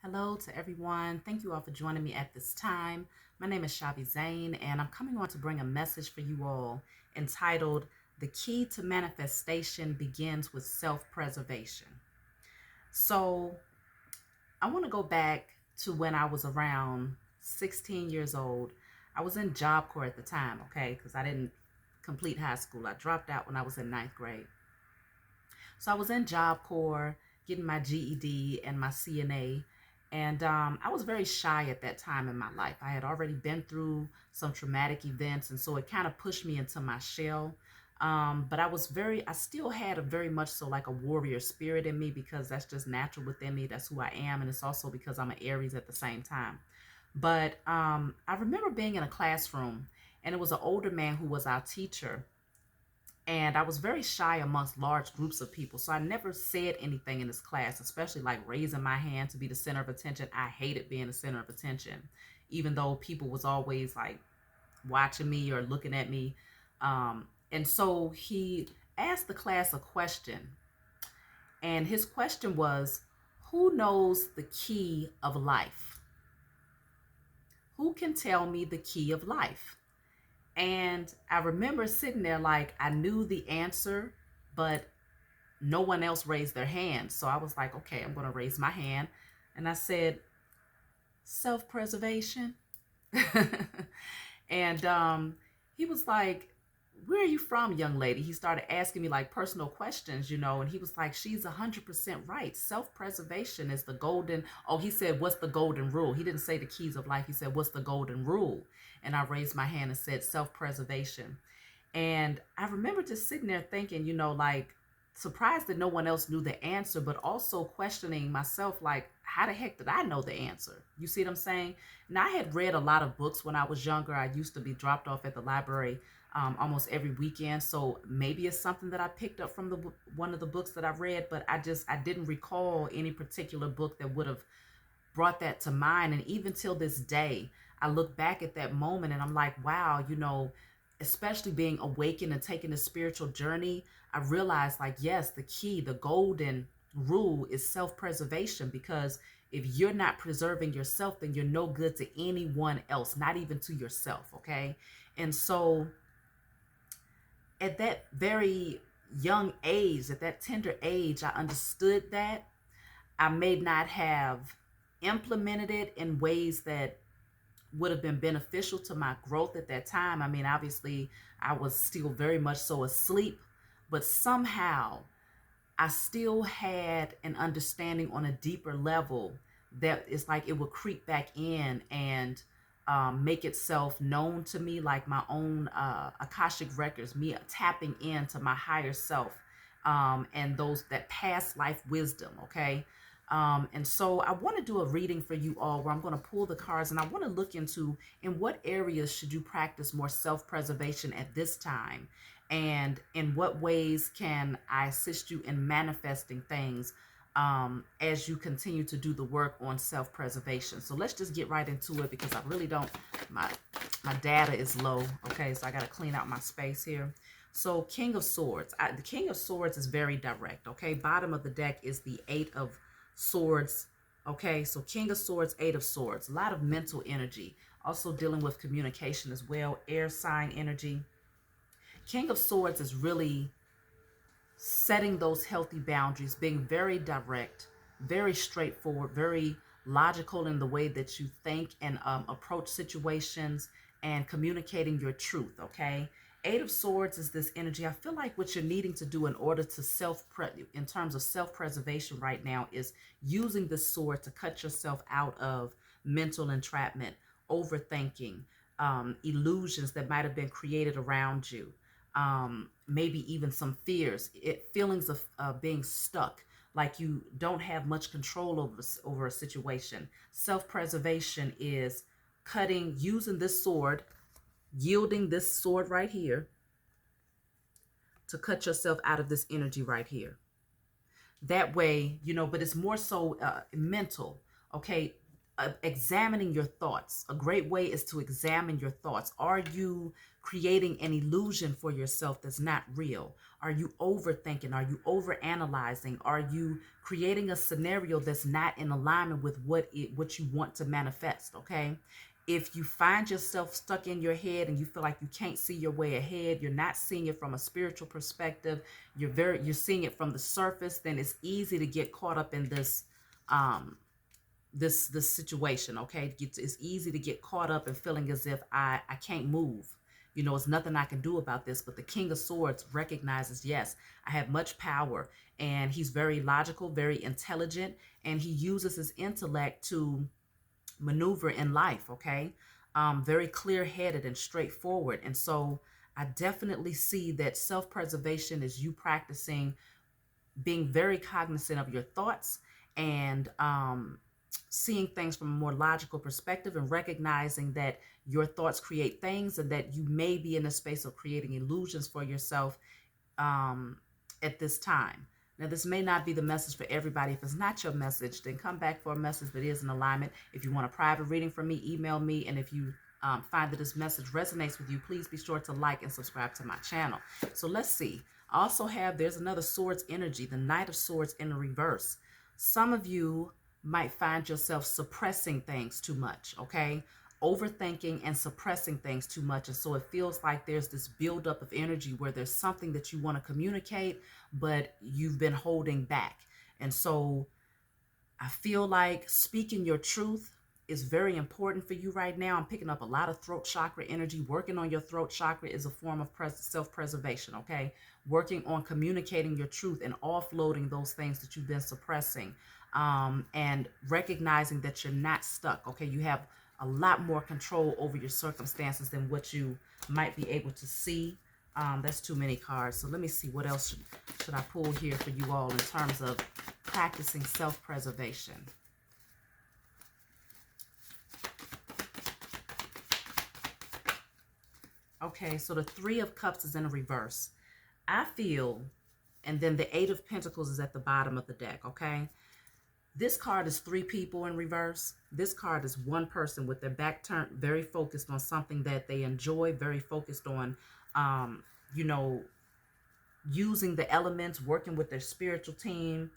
Hello to everyone. Thank you all for joining me at this time. My name is Shavi Zane, and I'm coming on to bring a message for you all entitled The Key to Manifestation Begins with Self-Preservation. So, I want to go back to when I was around 16 years old. I was in Job Corps at the time, okay, because I didn't complete high school. I dropped out when I was in ninth grade. So I was in Job Corps getting my GED and my CNA. And I was very shy at that time in my life. I had already been through some traumatic events. And so it kind of pushed me into my shell. But I still had a very much so like a warrior spirit in me because that's just natural within me. That's who I am. And it's also because I'm an Aries at the same time. But I remember being in a classroom and it was an older man who was our teacher, and I was very shy amongst large groups of people. So I never said anything in this class, especially like raising my hand to be the center of attention. I hated being the center of attention, even though people was always like watching me or looking at me. And so he asked the class a question. And his question was, who knows the key of life? Who can tell me the key of life? And I remember sitting there like I knew the answer, but no one else raised their hand. So I was like, okay, I'm going to raise my hand. And I said, self preservation. And he was like, where are you from, young lady? He started asking me like personal questions, and he was like, she's 100% right. Self-preservation is the golden. Oh, he said, what's the golden rule? He didn't say the keys of life. He said, what's the golden rule? And I raised my hand and said, self-preservation. And I remember just sitting there thinking, like surprised that no one else knew the answer, but also questioning myself, like, how the heck did I know the answer? You see what I'm saying? Now, I had read a lot of books when I was younger. I used to be dropped off at the library almost every weekend. So maybe it's something that I picked up from one of the books that I read, but I didn't recall any particular book that would have brought that to mind. And even till this day, I look back at that moment and I'm like, wow, especially being awakened and taking a spiritual journey, I realized like, yes, the key, the golden rule is self-preservation, because if you're not preserving yourself, then you're no good to anyone else, not even to yourself. Okay. And so at that very young age, at that tender age, I understood that. I may not have implemented it in ways that would have been beneficial to my growth at that time. I mean, obviously, I was still very much so asleep, but somehow I still had an understanding on a deeper level that it's like it would creep back in and make itself known to me, like my own Akashic records, me tapping into my higher self, and that past life wisdom. Okay. And so I want to do a reading for you all where I'm going to pull the cards and I want to look into in what areas should you practice more self-preservation at this time, and in what ways can I assist you in manifesting things as you continue to do the work on self-preservation. So let's just get right into it, because I really don't, my data is low. Okay, so I got to clean out my space here. So King of Swords. The King of Swords is very direct. Okay, bottom of the deck is the Eight of Swords. Okay, so King of Swords, Eight of Swords. A lot of mental energy. Also dealing with communication as well. Air sign energy. King of Swords is really setting those healthy boundaries, being very direct, very straightforward, very logical in the way that you think and approach situations, and communicating your truth. Okay. Eight of Swords is this energy. I feel like what you're needing to do in order to in terms of self-preservation right now, is using this sword to cut yourself out of mental entrapment, overthinking, illusions that might have been created around you, maybe even some fears, feelings of being stuck, like you don't have much control over a situation. Self-preservation is using this sword, yielding this sword right here to cut yourself out of this energy right here. That way, but it's more so mental. Okay. examining your thoughts. A great way is to examine your thoughts. Are you creating an illusion for yourself that's not real? Are you overthinking? Are you overanalyzing? Are you creating a scenario that's not in alignment with what you want to manifest? Okay. If you find yourself stuck in your head and you feel like you can't see your way ahead, you're not seeing it from a spiritual perspective, you're seeing it from the surface, then it's easy to get caught up in um this situation. Okay, it's easy to get caught up in feeling as if I can't move. It's nothing I can do about this. But the King of Swords recognizes, yes, I have much power, and he's very logical, very intelligent, and he uses his intellect to maneuver in life. Okay, very clear-headed and straightforward. And so I definitely see that self-preservation is you practicing being very cognizant of your thoughts, and seeing things from a more logical perspective, and recognizing that your thoughts create things, and that you may be in a space of creating illusions for yourself um, at this time. Now, this may not be the message for everybody. If it's not your message, then come back for a message that is in alignment. If you want a private reading from me, email me. And if you find that this message resonates with you, please be sure to like and subscribe to my channel. So let's see. I also have, there's another Swords energy, the Knight of Swords in reverse. Some of you might find yourself suppressing things too much, okay? Overthinking and suppressing things too much. And so it feels like there's this buildup of energy where there's something that you want to communicate, but you've been holding back. And so I feel like speaking your truth is very important for you right now. I'm picking up a lot of throat chakra energy. Working on your throat chakra is a form of self-preservation, okay? Working on communicating your truth and offloading those things that you've been suppressing, and recognizing that you're not stuck, okay? You have a lot more control over your circumstances than what you might be able to see. That's too many cards. So let me see, what else should I pull here for you all in terms of practicing self-preservation. Okay, so the Three of Cups is in a reverse. I feel, and then the Eight of Pentacles is at the bottom of the deck, okay? This card is three people in reverse. This card is one person with their back turned, very focused on something that they enjoy, very focused on, using the elements, working with their spiritual team,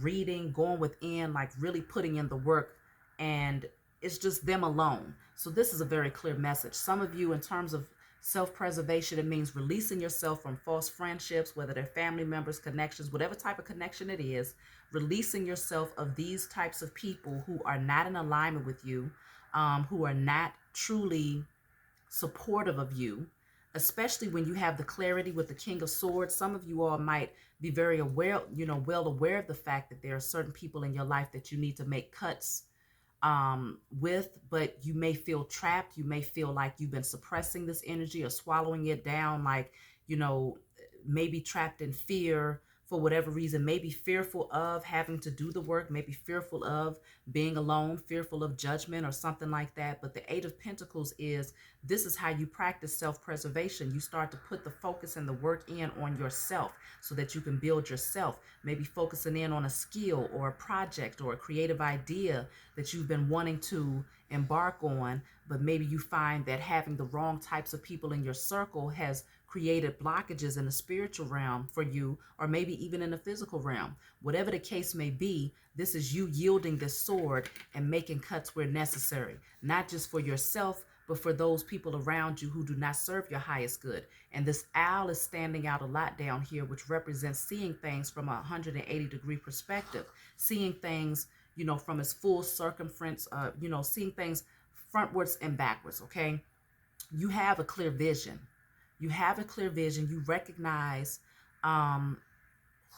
reading, going within, like really putting in the work, and it's just them alone. So this is a very clear message. Some of you, in terms of self-preservation, it means releasing yourself from false friendships, whether they're family members, connections, whatever type of connection it is, releasing yourself of these types of people who are not in alignment with you, who are not truly supportive of you, especially when you have the clarity with the King of Swords. Some of you all might be very aware, well aware of the fact that there are certain people in your life that you need to make cuts with, but you may feel trapped. You may feel like you've been suppressing this energy or swallowing it down, like, maybe trapped in fear for whatever reason, maybe fearful of having to do the work, maybe fearful of being alone, fearful of judgment or something like that. But the Eight of Pentacles this is how you practice self-preservation. You start to put the focus and the work in on yourself so that you can build yourself, maybe focusing in on a skill or a project or a creative idea that you've been wanting to embark on, but maybe you find that having the wrong types of people in your circle has created blockages in the spiritual realm for you, or maybe even in the physical realm. Whatever the case may be, this is you yielding this sword and making cuts where necessary, not just for yourself, but for those people around you who do not serve your highest good. And this owl is standing out a lot down here, which represents seeing things from a 180-degree perspective, seeing things, from its full circumference, seeing things frontwards and backwards, okay? You have a clear vision. You have a clear vision. You recognize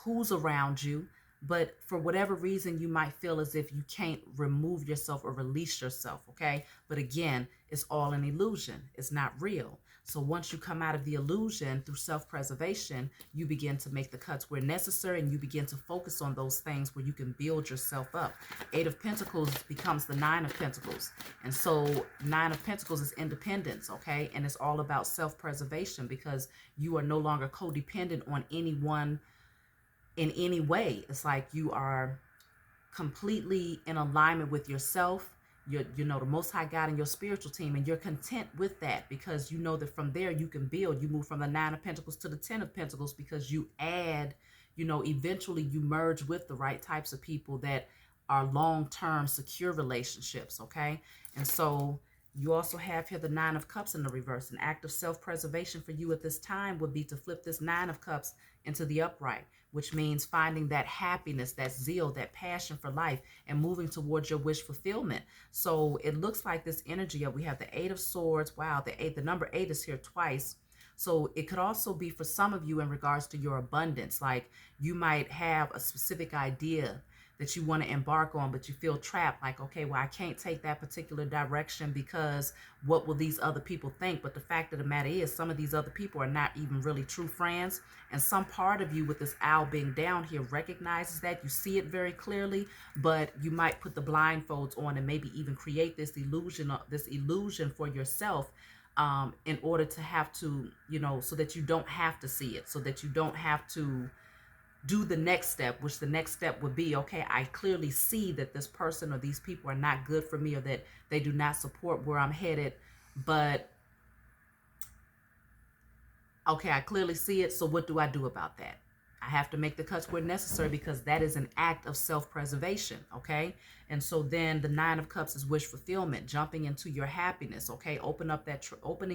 who's around you, but for whatever reason, you might feel as if you can't remove yourself or release yourself, okay? But again, it's all an illusion. It's not real. So once you come out of the illusion through self-preservation, you begin to make the cuts where necessary, and you begin to focus on those things where you can build yourself up. Eight of Pentacles becomes the Nine of Pentacles. And so Nine of Pentacles is independence, okay? And it's all about self-preservation, because you are no longer codependent on anyone in any way. It's like you are completely in alignment with yourself, the Most High God and your spiritual team, and you're content with that because you know that from there you can build. You move from the 9 of Pentacles to the 10 of Pentacles because you add, eventually you merge with the right types of people that are long-term secure relationships. Okay. And so you also have here the 9 of Cups in the reverse. An act of self-preservation for you at this time would be to flip this 9 of Cups into the upright, which means finding that happiness, that zeal, that passion for life, and moving towards your wish fulfillment. So it looks like this energy of, we have the 8 of Swords. Wow, the number 8 is here twice. So it could also be for some of you in regards to your abundance. Like you might have a specific idea that you want to embark on, but you feel trapped. Like, okay, well, I can't take that particular direction because what will these other people think? But the fact of the matter is, some of these other people are not even really true friends. And some part of you with this owl being down here recognizes that. You see it very clearly, but you might put the blindfolds on and maybe even create this illusion for yourself, in order to have to, so that you don't have to see it, so that you don't have to do the next step, which the next step would be, okay, I clearly see that this person or these people are not good for me, or that they do not support where I'm headed. But okay, I clearly see it. So what do I do about that? I have to make the cuts where necessary because that is an act of self-preservation. Okay. And so then the 9 of Cups is wish fulfillment, jumping into your happiness. Okay. Opening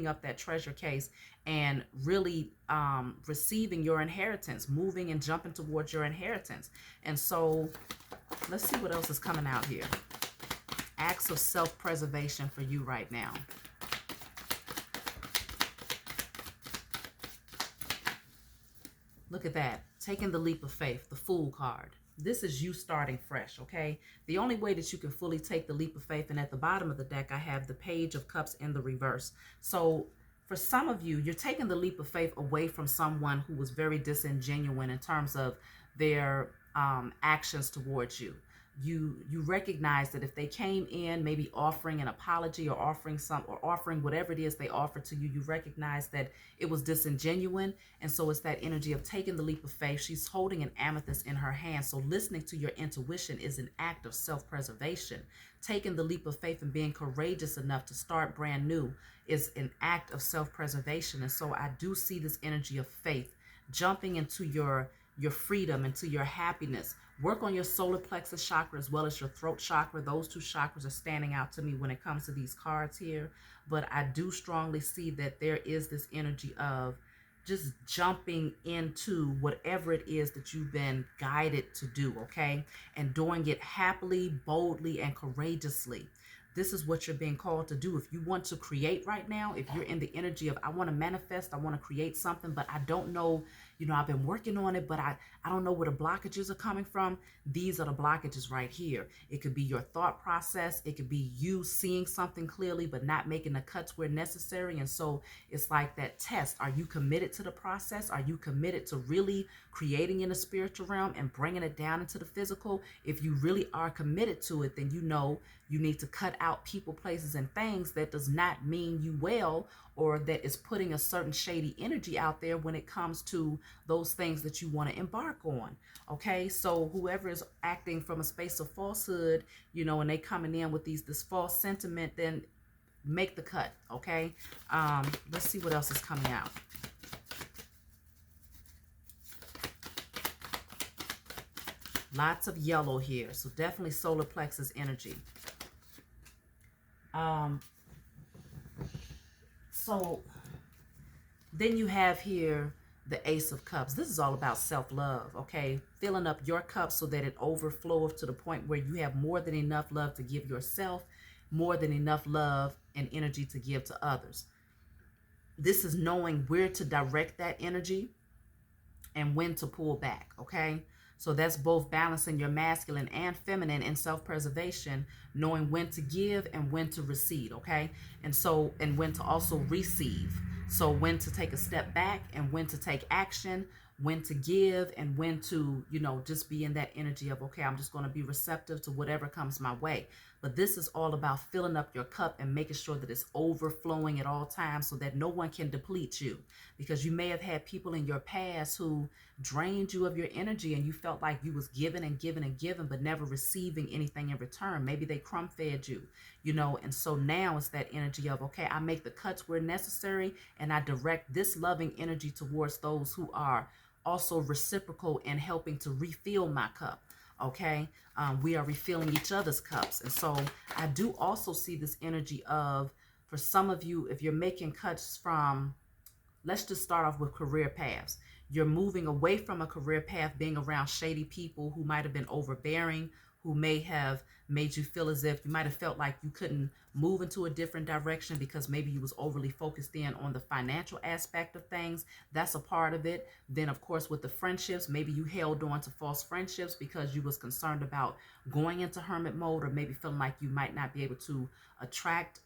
up that treasure case and really receiving your inheritance, moving and jumping towards your inheritance. And so let's see what else is coming out here. Acts of self-preservation for you right now. Look at that. Taking the leap of faith, the Fool card. This is you starting fresh, okay? The only way that you can fully take the leap of faith, and at the bottom of the deck, I have the Page of Cups in the reverse. So for some of you, you're taking the leap of faith away from someone who was very disingenuous in terms of their actions towards you. You recognize that if they came in maybe offering an apology or offering whatever it is they offered to you, you recognize that it was disingenuous. And so it's that energy of taking the leap of faith. She's holding an amethyst in her hand. So listening to your intuition is an act of self-preservation. Taking the leap of faith and being courageous enough to start brand new is an act of self-preservation. And so I do see this energy of faith jumping into your freedom, into your happiness. Work on your solar plexus chakra as well as your throat chakra. Those two chakras are standing out to me when it comes to these cards here. But I do strongly see that there is this energy of just jumping into whatever it is that you've been guided to do, okay? And doing it happily, boldly, and courageously. This is what you're being called to do. If you want to create right now, if you're in the energy of, I want to manifest, I want to create something, but I don't know, I've been working on it, but I don't know where the blockages are coming from. These are the blockages right here. It could be your thought process. It could be you seeing something clearly, but not making the cuts where necessary. And so it's like that test. Are you committed to the process? Are you committed to really creating in the spiritual realm and bringing it down into the physical? If you really are committed to it, then you need to cut out people, places, and things that does not mean you well, or that is putting a certain shady energy out there when it comes to those things that you want to embark on. Okay, so whoever is acting from a space of falsehood, and they coming in with this false sentiment, then make the cut. Okay, let's see what else is coming out. Lots of yellow here, so definitely solar plexus energy. So then you have here the Ace of Cups. This is all about self-love, okay? Filling up your cup so that it overflows to the point where you have more than enough love to give yourself, more than enough love and energy to give to others. This is knowing where to direct that energy and when to pull back, okay? So that's both balancing your masculine and feminine in self-preservation, knowing when to give and when to recede, okay? And when to also receive. So when to take a step back and when to take action, when to give and when to, just be in that energy of, okay, I'm just going to be receptive to whatever comes my way. But this is all about filling up your cup and making sure that it's overflowing at all times so that no one can deplete you. Because you may have had people in your past who drained you of your energy, and you felt like you was giving and giving and giving, but never receiving anything in return. Maybe they crumb fed you, you know. And so now it's that energy of, okay, I make the cuts where necessary, and I direct this loving energy towards those who are also reciprocal and helping to refill my cup. Okay, we are refilling each other's cups. And so I do also see this energy of, for some of you, if you're making cuts from, let's just start off with career paths. You're moving away from a career path, being around shady people who might have been overbearing, who may have made you feel as if you might have felt like you couldn't move into a different direction because maybe you was overly focused in on the financial aspect of things. That's a part of it. Then of course with the friendships, maybe you held on to false friendships because you was concerned about going into hermit mode, or maybe feeling like you might not be able to attract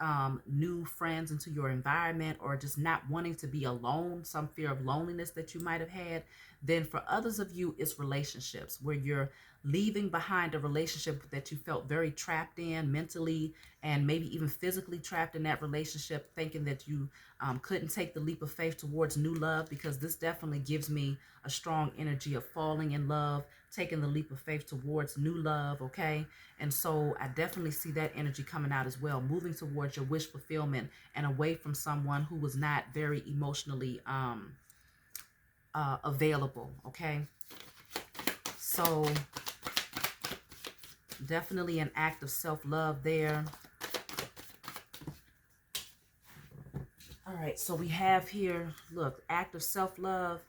new friends into your environment, or just not wanting to be alone, some fear of loneliness that you might have had. Then for others of you, it's relationships where you're leaving behind a relationship that you felt very trapped in mentally, and maybe even physically trapped in that relationship, thinking that you couldn't take the leap of faith towards new love, because this definitely gives me a strong energy of falling in love, taking the leap of faith towards new love. Okay, and so I definitely see that energy coming out as well, moving towards your wish fulfillment and away from someone who was not very emotionally available. Okay, so definitely an act of self-love there. All right, so we have here, look, act of self-love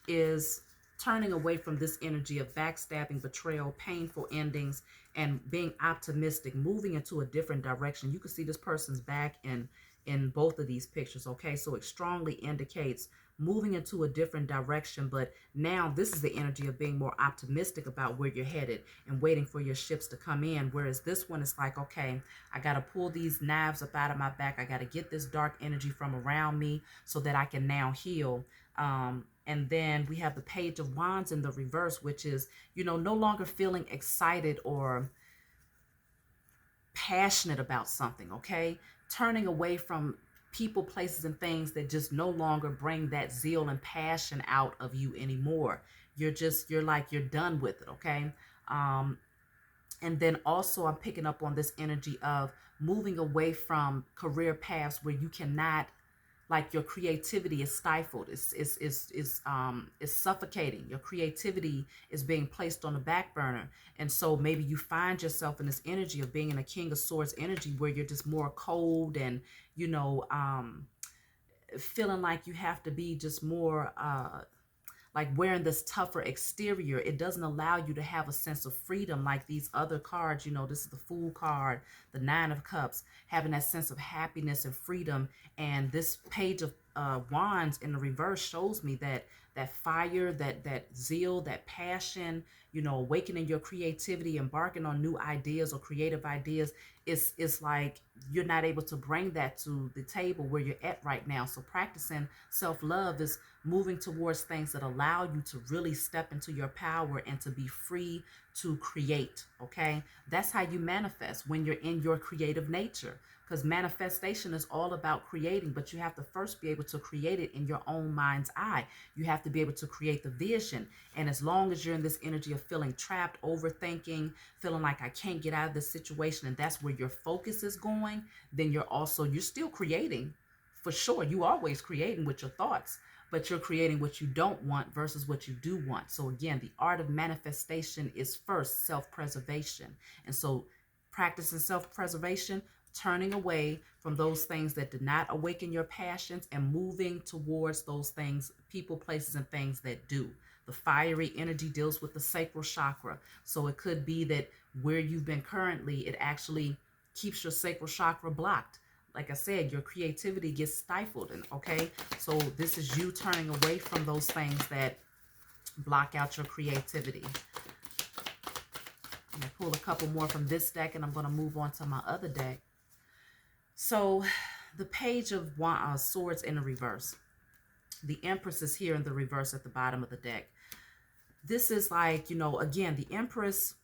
is turning away from this energy of backstabbing, betrayal, painful endings, and being optimistic, moving into a different direction. You can see this person's back in both of these pictures. Okay, so it strongly indicates moving into a different direction, but now this is the energy of being more optimistic about where you're headed and waiting for your ships to come in. Whereas this one is like, okay, I got to pull these knives up out of my back. I got to get this dark energy from around me so that I can now heal. And then we have the Page of Wands in the reverse, which is, you know, no longer feeling excited or passionate about something. Okay, turning away from people, places, and things that just no longer bring that zeal and passion out of you anymore. You're like, you're done with it. Okay. And then also I'm picking up on this energy of moving away from career paths where you cannot, like, your creativity is stifled. It's suffocating. Your creativity is being placed on the back burner. And so maybe you find yourself in this energy of being in a King of Swords energy where you're just more cold and, you know, feeling like you have to be just more like wearing this tougher exterior. It doesn't allow you to have a sense of freedom like these other cards. You know, this is the Fool card, the Nine of Cups, having that sense of happiness and freedom. And this Page of Wands in the reverse shows me that fire, that zeal, that passion, you know, awakening your creativity, embarking on new ideas or creative ideas. It's like you're not able to bring that to the table where you're at right now. So practicing self-love is moving towards things that allow you to really step into your power and to be free to create. Okay, that's how you manifest, when you're in your creative nature, because manifestation is all about creating, but you have to first be able to create it in your own mind's eye. You have to be able to create the vision. And as long as you're in this energy of feeling trapped, overthinking, feeling like I can't get out of this situation, and that's where your focus is going, then you're still creating for sure. You always creating with your thoughts, but you're creating what you don't want versus what you do want. So again, the art of manifestation is first self-preservation. And so practicing self-preservation, turning away from those things that did not awaken your passions and moving towards those things, people, places, and things that do. The fiery energy deals with the sacral chakra. So it could be that where you've been currently, it actually keeps your sacral chakra blocked. Like I said, your creativity gets stifled. And okay, so this is you turning away from those things that block out your creativity. I'm going to pull a couple more from this deck, and I'm going to move on to my other deck. So the Page of Swords in the reverse. The Empress is here in the reverse at the bottom of the deck. This is like, you know, again, the Empress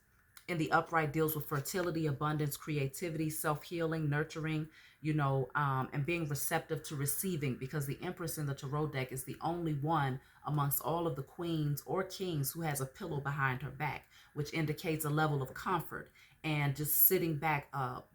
in the upright deals with fertility, abundance, creativity, self-healing, nurturing, and being receptive to receiving, because the Empress in the Tarot deck is the only one amongst all of the queens or kings who has a pillow behind her back, which indicates a level of comfort and just sitting back,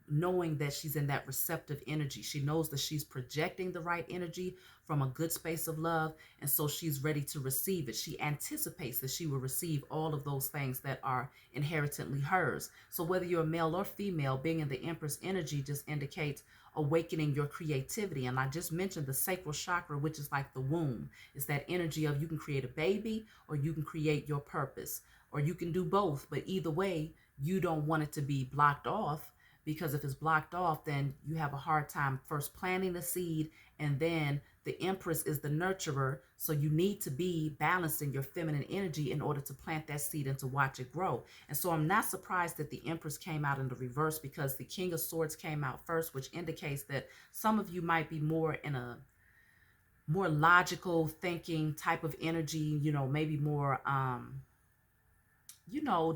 knowing that she's in that receptive energy. She knows that she's projecting the right energy from a good space of love, and so she's ready to receive it. She anticipates that she will receive all of those things that are inherently hers. So whether you're male or female, being in the Empress energy just indicates awakening your creativity. And I just mentioned the sacral chakra, which is like the womb. It's that energy of you can create a baby or you can create your purpose, or you can do both. But either way, you don't want it to be blocked off, because if it's blocked off, then you have a hard time first planting the seed, and then the Empress is the nurturer. So you need to be balancing your feminine energy in order to plant that seed and to watch it grow. And so I'm not surprised that the Empress came out in the reverse, because the King of Swords came out first, which indicates that some of you might be more in a more logical thinking type of energy, maybe more,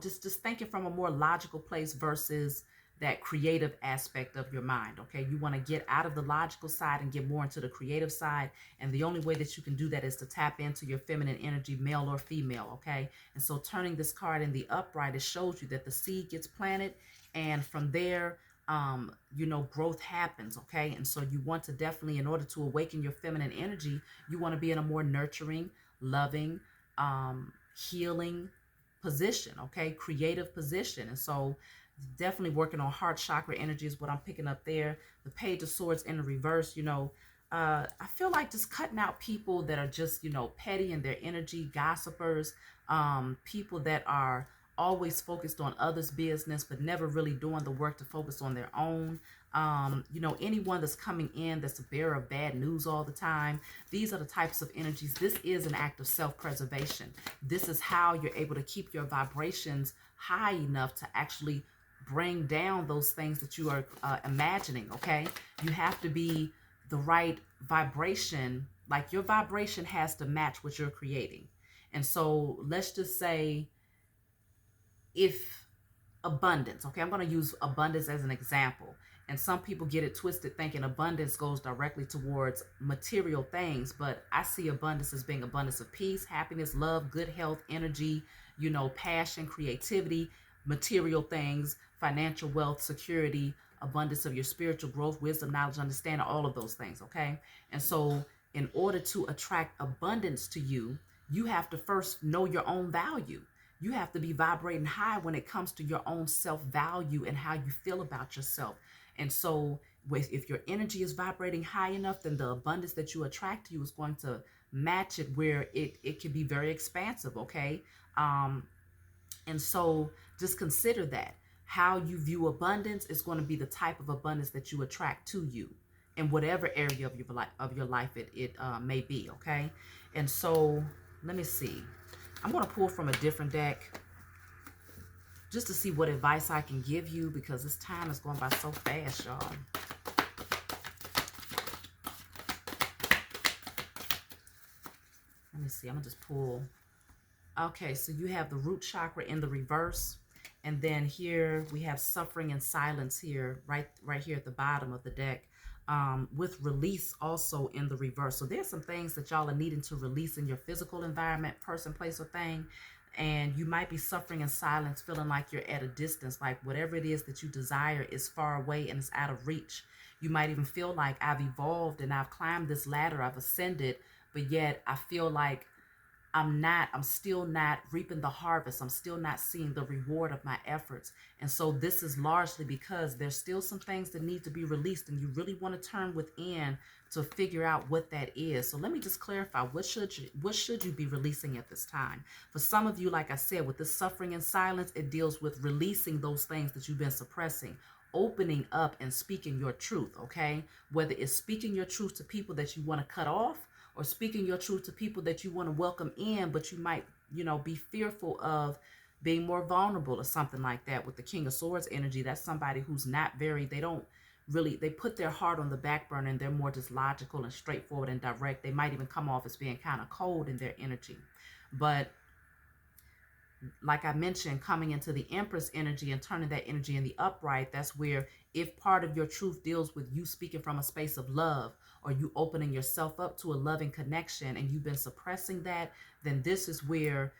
just thinking from a more logical place versus that creative aspect of your mind. Okay, you want to get out of the logical side and get more into the creative side, and the only way that you can do that is to tap into your feminine energy, male or female. Okay, and so turning this card in the upright, it shows you that the seed gets planted, and from there growth happens. Okay, and so you want to definitely, in order to awaken your feminine energy, you want to be in a more nurturing, loving, healing position. Okay, creative position. And so definitely working on heart chakra energy is what I'm picking up there. The Page of Swords in the reverse, I feel like just cutting out people that are just, petty in their energy, gossipers, people that are always focused on others' business, but never really doing the work to focus on their own. Anyone that's coming in that's a bearer of bad news all the time. These are the types of energies. This is an act of self-preservation. This is how you're able to keep your vibrations high enough to actually bring down those things that you are imagining. Okay, you have to be the right vibration. Like, your vibration has to match what you're creating. And so let's just say, if abundance, okay, I'm going to use abundance as an example, and some people get it twisted thinking abundance goes directly towards material things, but I see abundance as being abundance of peace, happiness, love, good health, energy, passion, creativity, material things, financial wealth, security, abundance of your spiritual growth, wisdom, knowledge, understanding, all of those things. Okay, and so in order to attract abundance to you, you have to first know your own value. You have to be vibrating high when it comes to your own self-value and how you feel about yourself. And so if your energy is vibrating high enough, then the abundance that you attract to you is going to match it, where it can be very expansive. Okay, and so just consider that how you view abundance is going to be the type of abundance that you attract to you in whatever area of your life it may be. Okay, and so let me see. I'm going to pull from a different deck just to see what advice I can give you, because this time is going by so fast, y'all. Let me see. I'm going to just pull. Okay, so you have the root chakra in the reverse. And then here we have suffering and silence here, right here at the bottom of the deck, with release also in the reverse. So there's some things that y'all are needing to release in your physical environment, person, place, or thing. And you might be suffering in silence, feeling like you're at a distance, like whatever it is that you desire is far away and it's out of reach. You might even feel like, I've evolved and I've climbed this ladder, I've ascended, but yet I feel like I'm still not reaping the harvest. I'm still not seeing the reward of my efforts. And so this is largely because there's still some things that need to be released, and you really want to turn within to figure out what that is. So let me just clarify, what should you be releasing at this time? For some of you, like I said, with this suffering in silence, it deals with releasing those things that you've been suppressing, opening up and speaking your truth. Okay, whether it's speaking your truth to people that you want to cut off, or speaking your truth to people that you want to welcome in, but you might, be fearful of being more vulnerable or something like that. With the King of Swords energy, that's somebody who's not they put their heart on the back burner, and they're more just logical and straightforward and direct. They might even come off as being kind of cold in their energy. But like I mentioned, coming into the Empress energy and turning that energy in the upright, that's where if part of your truth deals with you speaking from a space of love, or you opening yourself up to a loving connection and you've been suppressing that, then this is where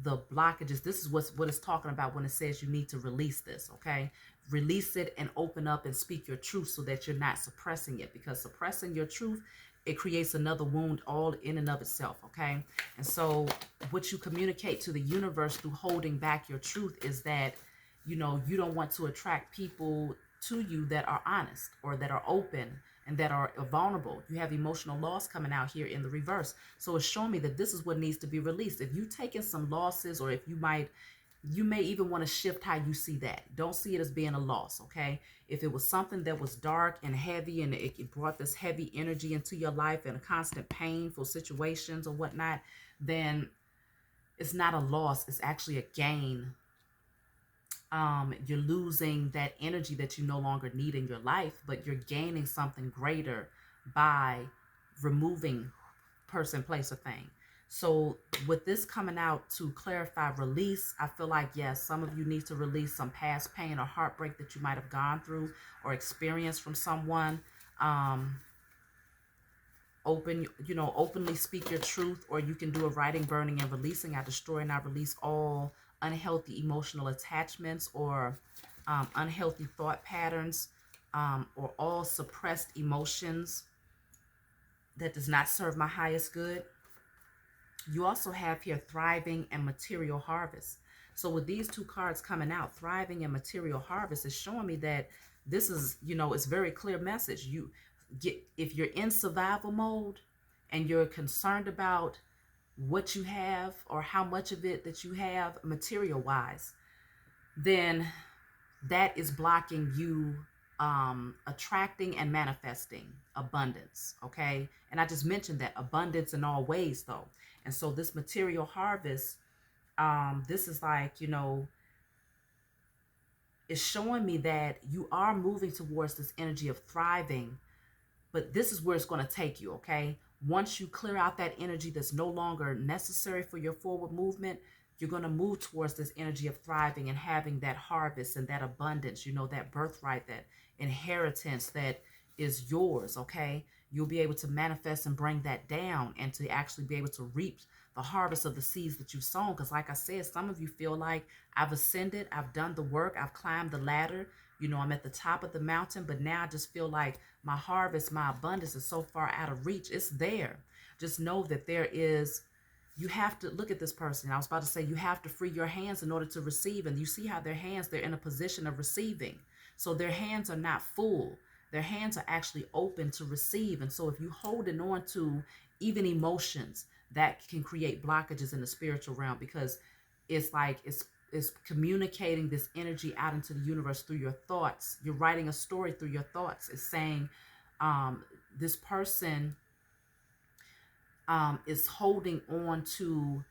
the blockages, this is what it's talking about when it says you need to release this, okay? Release it and open up and speak your truth so that you're not suppressing it, because suppressing your truth, it creates another wound all in and of itself, okay? And so what you communicate to the universe through holding back your truth is that, you know, you don't want to attract people to you that are honest or that are open and that are vulnerable. You have emotional loss coming out here in the reverse. So it's showing me that this is what needs to be released. If you've taken some losses, or if you may even want to shift how you see that. Don't see it as being a loss, okay? If it was something that was dark and heavy and it brought this heavy energy into your life and a constant painful situations or whatnot, then it's not a loss. It's actually a gain. You're losing that energy that you no longer need in your life, but you're gaining something greater by removing person, place, or thing. So with this coming out to clarify release, I feel like, yes, some of you need to release some past pain or heartbreak that you might have gone through or experienced from someone. Openly speak your truth, or you can do a writing, burning, and releasing. I destroy and I release all unhealthy emotional attachments or unhealthy thought patterns, or all suppressed emotions that does not serve my highest good. You also have here thriving and material harvest. So with these two cards coming out, thriving and material harvest, is showing me that this is, it's very clear message. If you're in survival mode and you're concerned about what you have or how much of it that you have material wise, then that is blocking you attracting and manifesting abundance, okay? And I just mentioned that abundance in all ways, though. And so this material harvest, this is like, it's showing me that you are moving towards this energy of thriving, but this is where it's going to take you, okay? Once you clear out that energy that's no longer necessary for your forward movement, you're going to move towards this energy of thriving and having that harvest and that abundance, that birthright, that inheritance that is yours, okay? You'll be able to manifest and bring that down and to actually be able to reap the harvest of the seeds that you've sown. Because like I said, some of you feel like I've ascended, I've done the work, I've climbed the ladder, I'm at the top of the mountain, but now I just feel like my harvest, my abundance is so far out of reach. It's there. Just know that you have to look at this person. I was about to say, you have to free your hands in order to receive. And you see how their hands, they're in a position of receiving. So their hands are not full. Their hands are actually open to receive. And so if you holding on to even emotions, that can create blockages in the spiritual realm, because it's like, it's communicating this energy out into the universe through your thoughts. You're writing a story through your thoughts. It's saying this person is holding on to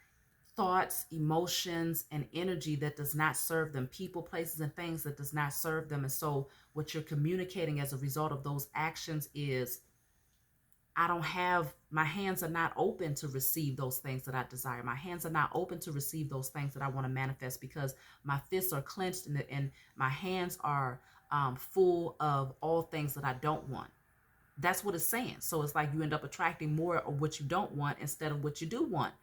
thoughts, emotions, and energy that does not serve them, people, places, and things that does not serve them. And so what you're communicating as a result of those actions is, my hands are not open to receive those things that I desire. My hands are not open to receive those things that I want to manifest, because my fists are clenched and my hands are full of all things that I don't want. That's what it's saying. So it's like you end up attracting more of what you don't want instead of what you do want.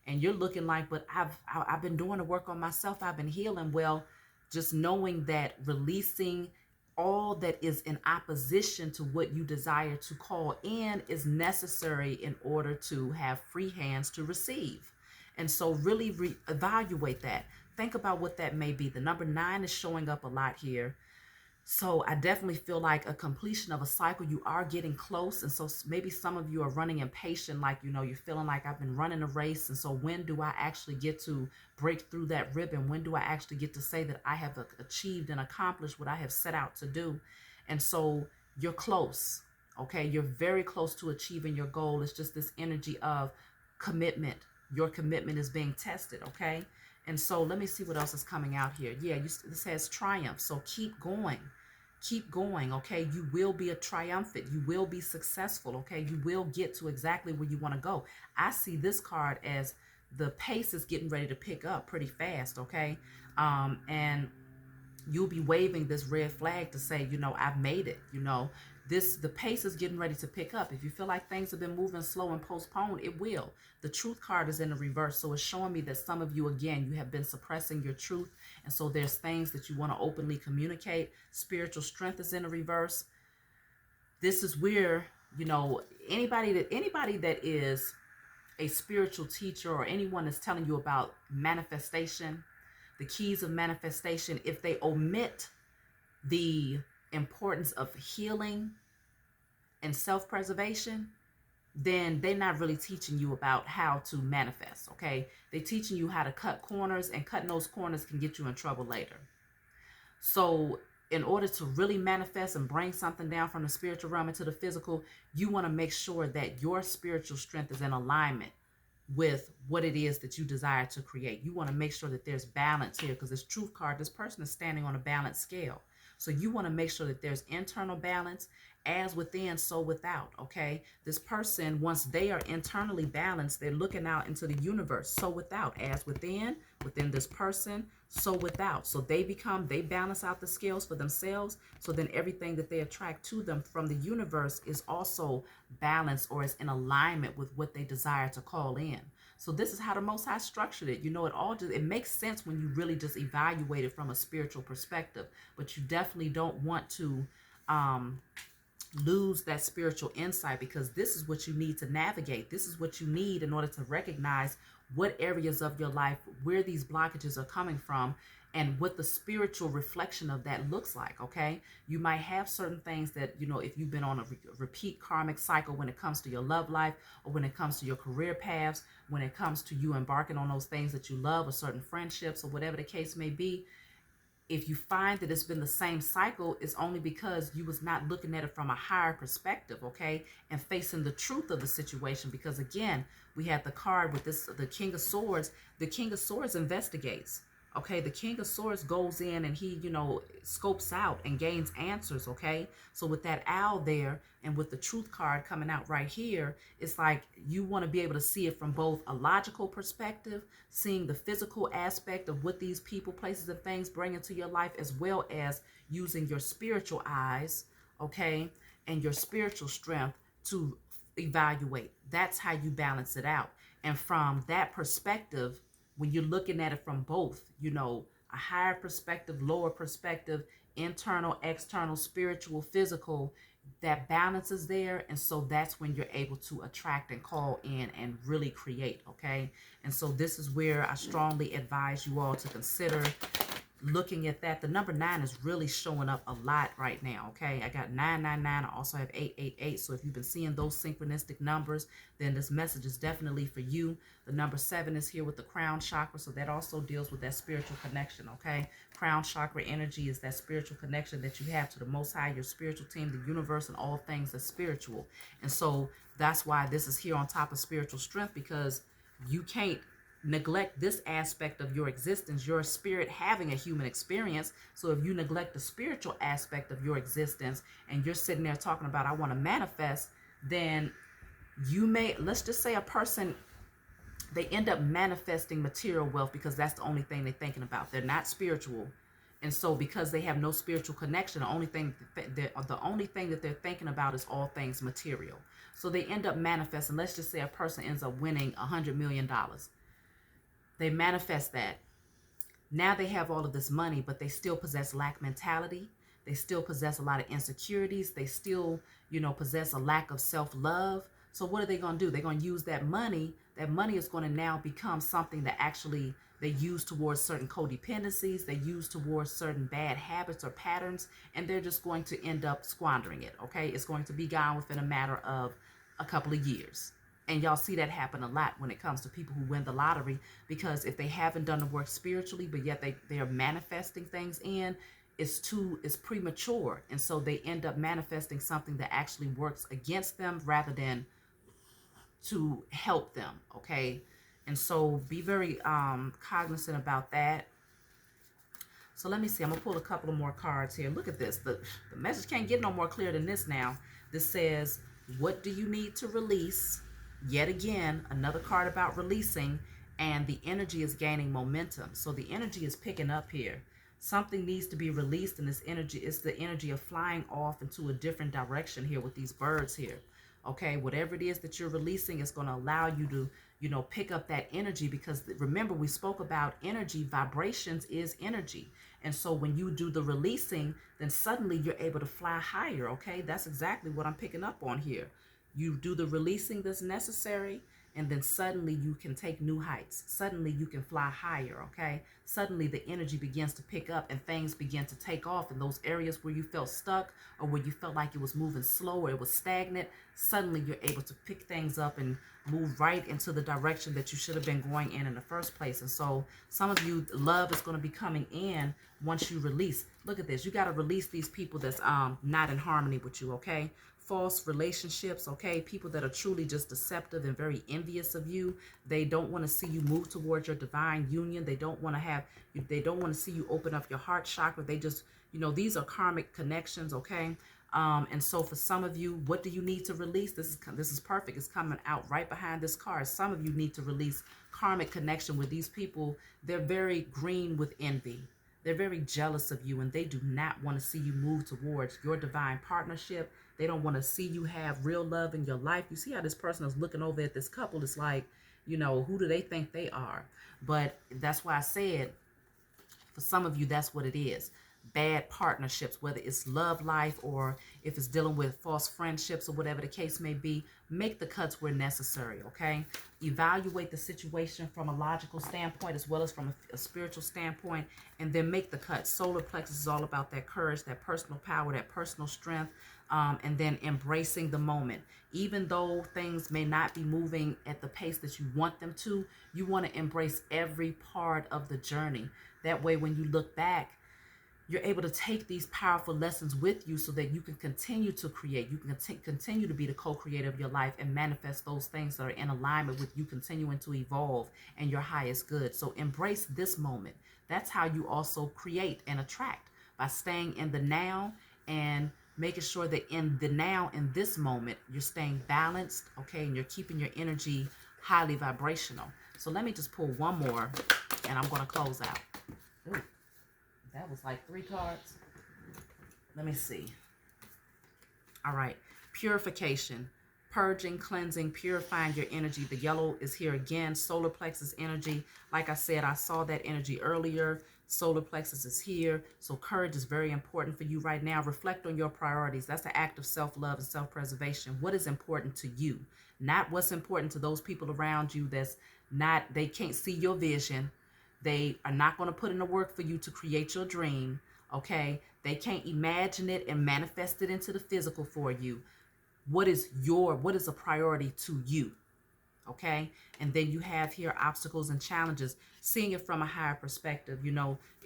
And you're looking like, but I've been doing the work on myself. I've been healing. Well, just knowing that releasing all that is in opposition to what you desire to call in is necessary in order to have free hands to receive. And so really evaluate that. Think about what that may be. The number 9 is showing up a lot here. So I definitely feel like a completion of a cycle. You are getting close. And so maybe some of you are running impatient, like, you're feeling like I've been running a race. And so when do I actually get to break through that ribbon? When do I actually get to say that I have achieved and accomplished what I have set out to do? And so you're close. Okay. You're very close to achieving your goal. It's just this energy of commitment. Your commitment is being tested. Okay. And so let me see what else is coming out here. Yeah, this has triumph. So keep going. Keep going, okay? You will be a triumphant. You will be successful, okay? You will get to exactly where you want to go. I see this card as the pace is getting ready to pick up pretty fast, okay? And you'll be waving this red flag to say, I've made it. The pace is getting ready to pick up. If you feel like things have been moving slow and postponed, it will. The truth card is in the reverse, so it's showing me that some of you, again, you have been suppressing your truth, and so there's things that you want to openly communicate. Spiritual strength is in the reverse. This is where, anybody that is a spiritual teacher, or anyone that's telling you about manifestation, the keys of manifestation, if they omit the importance of healing and self-preservation, then they're not really teaching you about how to manifest, okay? They're teaching you how to cut corners, and cutting those corners can get you in trouble later. So in order to really manifest and bring something down from the spiritual realm into the physical, you want to make sure that your spiritual strength is in alignment with what it is that you desire to create. You want to make sure that there's balance here, because this truth card, this person is standing on a balanced scale. So you want to make sure that there's internal balance, as within, so without, okay? This person, once they are internally balanced, they're looking out into the universe. So without, as within this person, so without. So they balance out the scales for themselves. So then everything that they attract to them from the universe is also balanced, or is in alignment with what they desire to call in. So this is how the Most High structured it. It makes sense when you really just evaluate it from a spiritual perspective, but you definitely don't want to lose that spiritual insight, because this is what you need to navigate. This is what you need in order to recognize what areas of your life, where these blockages are coming from, and what the spiritual reflection of that looks like, okay? You might have certain things that, if you've been on a repeat karmic cycle when it comes to your love life, or when it comes to your career paths, when it comes to you embarking on those things that you love, or certain friendships, or whatever the case may be. If you find that it's been the same cycle, it's only because you was not looking at it from a higher perspective, okay? And facing the truth of the situation. Because again, we had the card with the King of Swords. The King of Swords investigates. Okay, the King of Swords goes in and he, scopes out and gains answers, okay? So with that owl there, and with the truth card coming out right here, it's like you want to be able to see it from both a logical perspective, seeing the physical aspect of what these people, places, and things bring into your life, as well as using your spiritual eyes, okay, and your spiritual strength to evaluate. That's how you balance it out. And from that perspective, when you're looking at it from both, a higher perspective, lower perspective, internal, external, spiritual, physical, that balance is there. And so that's when you're able to attract and call in and really create, okay? And so this is where I strongly advise you all to consider looking at that. The number 9 is really showing up a lot right now, okay? I got 999. I also have 888. So if you've been seeing those synchronistic numbers, then this message is definitely for you. The number 7 is here with the crown chakra, so that also deals with that spiritual connection, okay? Crown chakra energy is that spiritual connection that you have to the Most High, your spiritual team, the universe, and all things that's spiritual. And so that's why this is here on top of spiritual strength, because you can't neglect this aspect of your existence, your spirit having a human experience. So if you neglect the spiritual aspect of your existence, and you're sitting there talking about, I want to manifest, then you may, let's just say a person, they end up manifesting material wealth because that's the only thing they're thinking about. They're not spiritual. And so because they have no spiritual connection, the only thing that they're thinking about is all things material. So they end up manifesting. Let's just say a person ends up winning $100 million. They manifest that. Now they have all of this money, but they still possess lack mentality. They still possess a lot of insecurities. They still, possess a lack of self-love. So what are they going to do? They're going to use that money. That money is going to now become something that actually they use towards certain codependencies. They use towards certain bad habits or patterns, and they're just going to end up squandering it, okay? It's going to be gone within a matter of a couple of years. And y'all see that happen a lot when it comes to people who win the lottery, because if they haven't done the work spiritually, but yet they are manifesting things in, it's premature. And so they end up manifesting something that actually works against them rather than to help them, okay? And so be very cognizant about that. So let me see. I'm going to pull a couple of more cards here. Look at this. The message can't get no more clear than this now. This says, what do you need to release? Yet again, another card about releasing. and the energy is gaining momentum. So the energy is picking up here. Something needs to be released, and this energy is the energy of flying off into a different direction here with these birds here. Okay, whatever it is that you're releasing is going to allow you to, pick up that energy, because remember, we spoke about energy. Vibrations is energy. And so when you do the releasing, then suddenly you're able to fly higher. Okay, that's exactly what I'm picking up on here. You do the releasing that's necessary, and then suddenly you can take new heights. Suddenly you can fly higher, okay? Suddenly the energy begins to pick up and things begin to take off in those areas where you felt stuck or where you felt like it was moving slow or it was stagnant. Suddenly you're able to pick things up and move right into the direction that you should have been going in the first place. And so some of you, love is going to be coming in once you release. Look at this. You got to release these people that's not in harmony with you, okay? False relationships, okay? People that are truly just deceptive and very envious of you. They don't want to see you move towards your divine union. They don't want to see you open up your heart chakra. They just, these are karmic connections, okay? And so for some of you, what do you need to release? This is perfect. It's coming out right behind this card. Some of you need to release karmic connection with these people. They're very green with envy. They're very jealous of you, and they do not want to see you move towards your divine partnership. They don't want to see you have real love in your life. You see how this person is looking over at this couple. It's like, who do they think they are? But that's why I said, for some of you, that's what it is. Bad partnerships, whether it's love life or if it's dealing with false friendships or whatever the case may be. Make the cuts where necessary, okay? Evaluate the situation from a logical standpoint as well as from a spiritual standpoint, and then make the cuts. Solar plexus is all about that courage, that personal power, that personal strength, and then embracing the moment. Even though things may not be moving at the pace that you want them to, you want to embrace every part of the journey. That way, when you look back, you're able to take these powerful lessons with you so that you can continue to create. You can continue to be the co-creator of your life and manifest those things that are in alignment with you continuing to evolve and your highest good. So embrace this moment. That's how you also create and attract, by staying in the now and making sure that in the now, in this moment, you're staying balanced, okay, and you're keeping your energy highly vibrational. So let me just pull one more and I'm going to close out. Ooh. That was like 3 cards. Let me see. All right. Purification. Purging, cleansing, purifying your energy. The yellow is here again. Solar plexus energy. Like I said, I saw that energy earlier. Solar plexus is here. So courage is very important for you right now. Reflect on your priorities. That's an act of self-love and self-preservation. What is important to you? Not what's important to those people around you they can't see your vision. They are not going to put in the work for you to create your dream, okay? They can't imagine it and manifest it into the physical for you. What is a priority to you, okay? And then you have here obstacles and challenges, seeing it from a higher perspective.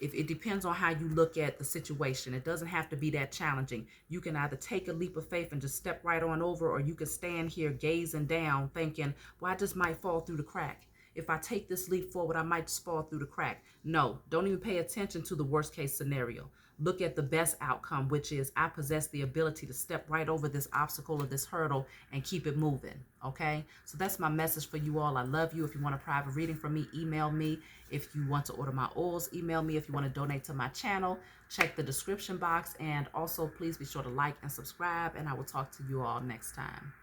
If it depends on how you look at the situation. It doesn't have to be that challenging. You can either take a leap of faith and just step right on over, or you can stand here gazing down thinking, well, I just might fall through the crack. If I take this leap forward, I might just fall through the crack. No, don't even pay attention to the worst case scenario. Look at the best outcome, which is I possess the ability to step right over this obstacle or this hurdle and keep it moving, okay? So that's my message for you all. I love you. If you want a private reading from me, email me. If you want to order my oils, email me. If you want to donate to my channel, check the description box. And also, please be sure to like and subscribe, and I will talk to you all next time.